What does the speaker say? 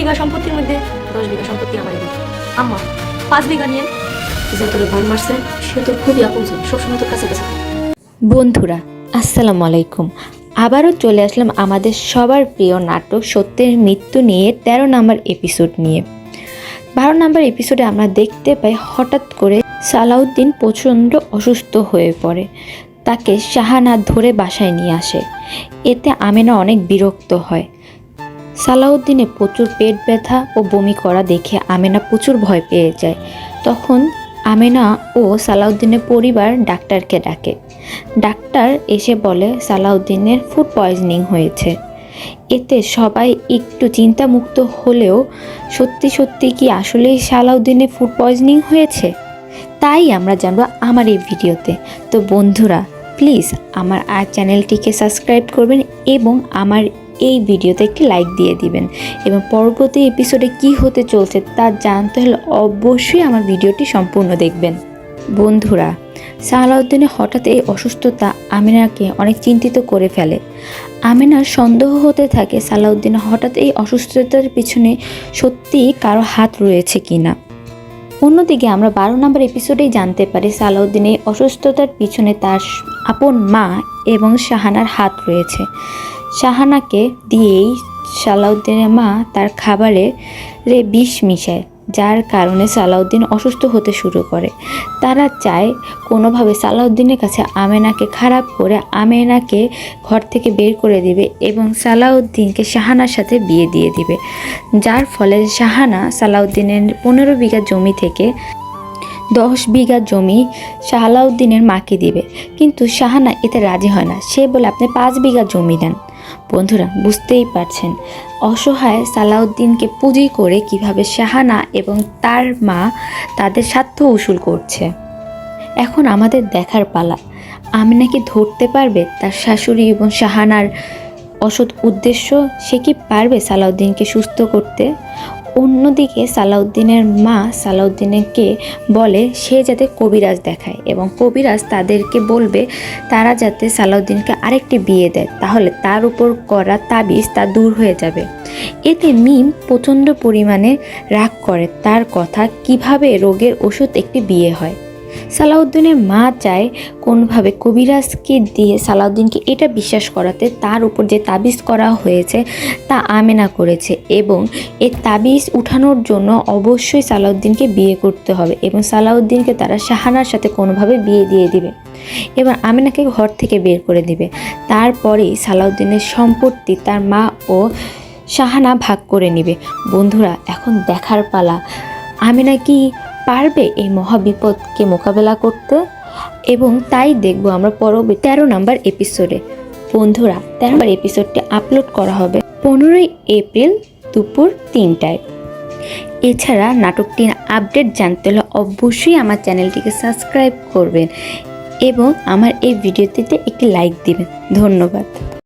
বিঘা সম্পত্তির মধ্যে 10 বিঘা সম্পত্তি আমার। আম্মা 5 বিঘা নিয়ে যে তোর বান মারছে সে তো খুবই আপন, সবসময় তোর কাছে কাছে। বন্ধুরা আসসালামু আলাইকুম, আবারও চলে আসলাম আমাদের সবার প্রিয় নাটক সত্যের মৃত্যু নিয়ে 13 নম্বর এপিসোড নিয়ে। 12 নম্বর এপিসোডে আমরা দেখতে পাই হঠাৎ করে সালাউদ্দিন প্রচণ্ড অসুস্থ হয়ে পড়ে। তাকে শাহানা ধরে বাসায় নিয়ে আসে। এতে আমেনা অনেক বিরক্ত হয়। সালাউদ্দিনে প্রচুর পেট ব্যথা ও বমি করা দেখে আমেনা প্রচুর ভয় পেয়ে যায়। তখন আমেনা ও সালাউদ্দিনের পরিবার ডাক্তারকে ডাকে। ডাক্তার এসে বলে সালাউদ্দিনের ফুড পয়জনিং হয়েছে। এতে সবাই একটু চিন্তামুক্ত হলেও সত্যি সত্যি কি আসলেই সালাউদ্দিনের ফুড পয়জনিং হয়েছে তাই আমরা জানবো আমার এই ভিডিওতে। তো বন্ধুরা প্লিজ আমার চ্যানেলটিকে সাবস্ক্রাইব করবেন এবং আমার এই ভিডিওতে একটি লাইক দিয়ে দিবেন এবং পরবর্তী এপিসোডে কি হতে চলছে তা জানতে হলে অবশ্যই আমার ভিডিওটি সম্পূর্ণ দেখবেন। বন্ধুরা সালাউদ্দিনের হঠাৎ এই অসুস্থতা আমিনাকে অনেক চিন্তিত করে ফেলে। আমিনার সন্দেহ হতে থাকে সালাউদ্দিন হঠাৎ এই অসুস্থতার পিছনে সত্যিই কারো হাত রয়েছে কিনা। অন্যদিকে আমরা 12 নম্বর এপিসোডেই জানতে পারি সালাউদ্দিন এই অসুস্থতার পিছনে তার আপন মা এবং শাহানার হাত রয়েছে। শাহানাকে দিয়েই সালাউদ্দিনের মা তার খাবারে বিষ মিশায়, যার কারণে সালাউদ্দিন অসুস্থ হতে শুরু করে। তারা চায় কোনোভাবে সালাউদ্দিনের কাছে আমেনাকে খারাপ করে আমেনাকে ঘর থেকে বের করে দিবে এবং সালাউদ্দিনকে শাহানার সাথে বিয়ে দিয়ে দিবে, যার ফলে শাহানা সালাউদ্দিনের 15 বিঘা জমি থেকে 10 বিঘা জমি সালাউদ্দিনের মাকে দিবে। কিন্তু শাহানা এতে রাজি হয় না। সে বলে আপনি 5 বিঘা জমি দেন। বন্ধুরা বুঝতেই পারছেন অসহায় সালাউদ্দিনকে পুঁজি করে কিভাবে শাহানা এবং তার মা তাদের স্বার্থ উসুল করছে। এখন আমাদের দেখার পালা, আমিনা কি ধরতে পারবে তার শাশুড়ি এবং শাহানার অসৎ উদ্দেশ্য? সে কি পারবে সালাউদ্দিনকে সুস্থ করতে? অন্যদিকে সালাউদ্দিনের মা সালাউদ্দিনকে বলে সে যাতে কবিরাজ দেখায় এবং কবিরাজ তাদেরকে বলবে তারা যাতে সালাউদ্দিনকে আরেকটি বিয়ে দেয়, তাহলে তার উপর করা তাবিজ তা দূর হয়ে যাবে। এতে মিম প্রচণ্ড পরিমাণে রাগ করে। তার কথা কিভাবে রোগের ওষুধ একটি বিয়ে হয়। সালাউদ্দিনের মা চায় কোনোভাবে কবিরাজকে দিয়ে সালাউদ্দিনকে এটা বিশ্বাস করাতে তার উপর যে তাবিজ করা হয়েছে তা আমেনা করেছে এবং এই তাবিজ উঠানোর জন্য অবশ্যই সালাউদ্দিনকে বিয়ে করতে হবে এবং সালাউদ্দিনকে তারা শাহানার সাথে কোনোভাবে বিয়ে দিয়ে দিবে এবং আমেনাকে ঘর থেকে বের করে দিবে। তারপরেই সালাউদ্দিনের সম্পত্তি তার মা ও শাহানা ভাগ করে নেবে। বন্ধুরা এখন দেখার পালা, আমেনা কি পারবে এই মহাবিপদকে মোকাবেলা করতে? এবং তাই দেখব আমরা পরবর্তী 13 নম্বর এপিসোডে। বন্ধুরা 13 নম্বর এপিসোডটি আপলোড করা হবে 15 এপ্রিল দুপুর 3টায়। এছাড়া নাটকটির আপডেট জানতে হলে অবশ্যই আমার চ্যানেলটিকে সাবস্ক্রাইব করবেন এবং আমার এই ভিডিওটিতে একটি লাইক দিবেন। ধন্যবাদ।